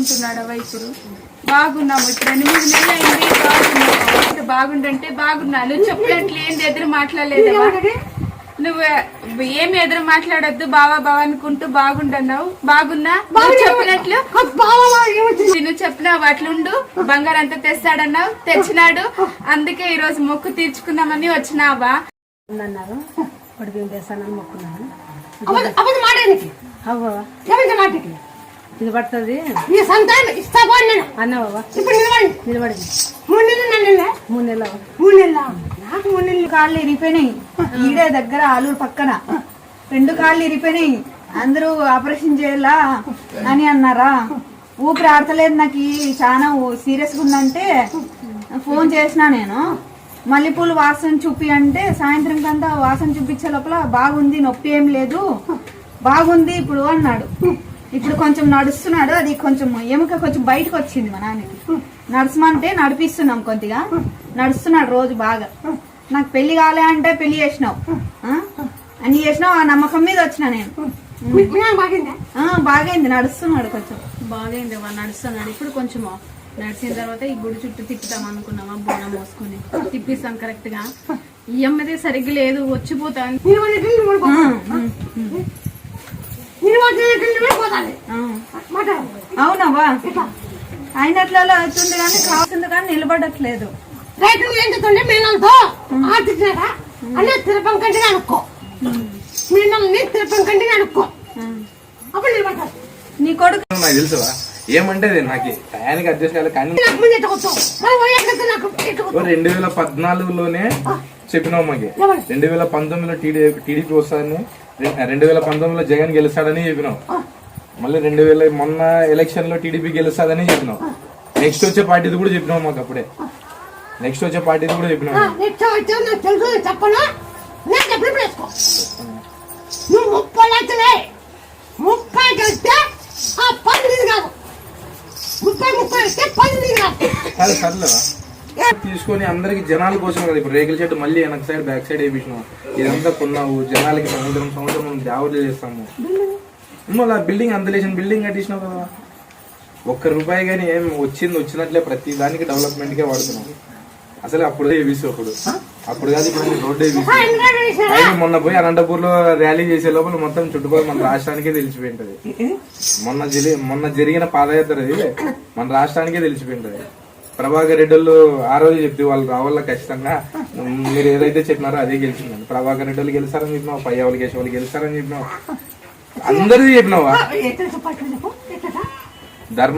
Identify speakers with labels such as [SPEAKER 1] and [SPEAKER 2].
[SPEAKER 1] బాగుంటున్నాడవా? ఇప్పుడు బాగున్నాము. ఇప్పుడు 8 నెలలు అయింది. బాగున్నావు? బాగుండంటే బాగున్నాను. చెప్పినట్లు ఏంది ఎదురు మాట్లాడలేదవా? నువ్వు ఏమి ఎదురు మాట్లాడొద్దు. బావా బావా అనుకుంటూ బాగుండన్నావు. బాగున్నా? చెప్పినట్లు నువ్వు చెప్పినావు. అట్లుండు. బంగారం అంతా తెస్తాడన్నావు, తెచ్చినాడు. అందుకే ఈ రోజు మొక్కు తీర్చుకుందామని వచ్చినావా?
[SPEAKER 2] అన్నారు ఇప్పుడు బియ్యం తెస్తానని మొక్కున్నాను. ఇది పడుతుంది అన్నావా? నిలబడి 3 నెలలు కాళ్ళు ఇరిపోయినాయి. ఈడే దగ్గర ఆలూరు పక్కన 2 కాళ్ళు ఇరిపోయినాయి. అందరూ ఆపరేషన్ చేయాలా అని అన్నారా? ఊపిరి ఆడతలేదు. నాకు చాలా సీరియస్గా ఉందంటే ఫోన్ చేసినా నేను. మల్లెపూలు వాసన చూపి అంటే సాయంత్రం కంతా వాసన చూపించే లోపల బాగుంది, నొప్పి ఏం లేదు, బాగుంది ఇప్పుడు అన్నాడు. ఇప్పుడు కొంచెం నడుస్తున్నాడు. అది కొంచెం ఎముక కొంచెం బయటకు వచ్చింది. మా నాన్నకి నడుచమంటే నడిపిస్తున్నాం. కొద్దిగా నడుస్తున్నాడు రోజు బాగా. నాకు పెళ్లి కాలే అంటే పెళ్లి చేసినావు, అన్ని చేసినావు. ఆ నమ్మకం మీద వచ్చిన నేను. బాగైంది. నడుస్తున్నాడు. కొంచెం
[SPEAKER 3] బాగైంది. నడుస్తున్నాడు. ఇప్పుడు కొంచెం నడిచిన తర్వాత ఈ గుడి చుట్టూ తిప్పుతాం అనుకున్నావా? బోనం మోసుకొని తిప్పిస్తాం కరెక్ట్ గా. ఈ అమ్మదే సరిగ్గా లేదు, వచ్చిపోతాను.
[SPEAKER 1] అవునవా? అయినట్లలో అవుతుంది కానీ కావుతుంది కానీ నిలబడట్లేదు. నీ కొడుకు
[SPEAKER 4] నాకు తెలుసువా ఏమంటే నాకు టయానికి అడ్జస్ట్ కాలేదు. కానీ 2014లోనే చెప్పినావు మాకి. 2019లో టీడీపీ వస్తాడని, 2019లో జగన్ గెలుస్తాడని చెప్పినావు. మళ్ళీ మొన్న ఎలక్షన్ లో టీడీపీ గెలుస్తాడని చెప్పినావు. నెక్స్ట్ వచ్చే పార్టీది కూడా చెప్పినావు మాకు. అప్పుడే నెక్స్ట్ వచ్చే పార్టీది కూడా చెప్పినావు. సర్లేవా తీసుకొని అందరికి జనాల కోసం కదా. ఇప్పుడు రేకుల చెట్టు మళ్ళీ వెనక సైడ్ బ్యాక్ సైడ్ వేయించినావు. ఇదంతా కొన్నావు జనాలకి. సంవత్సరం జాబులు చేస్తాము. మళ్ళీ బిల్డింగ్ అంత లేచిన బిల్డింగ్ కట్టించినావు కదా. ₹1 గానీ ఏం వచ్చినట్లే ప్రతి దానికి డెవలప్మెంట్ కే వాడుతున్నావు. అసలు అప్పుడు అప్పుడు కాదు ఇప్పుడు రోడ్డు వేసి మొన్న పోయి అనంతపూర్ లో ర్యాలీ చేసే లోపల మొత్తం చుట్టుపక్కల మన రాష్ట్రానికే తెలిసిపోయింటది. మొన్న జరిగిన పాదయాత్ర మన రాష్ట్రానికే తెలిసిపోయింటది. ప్రభాకర్ రెడ్డి వాళ్ళు ఆ రోజు చెప్తే వాళ్ళు రావాల ఖచ్చితంగా మీరు ఏదైతే చెప్పినారో అదే గెలిచిందండి. ప్రభాకర్ రెడ్డి వాళ్ళు గెలుస్తారని చెప్పినావు, పయ్యావళి కేసు వాళ్ళు గెలుస్తారని చెప్పినావు, అందరిది చెప్పినావా? ధర్మం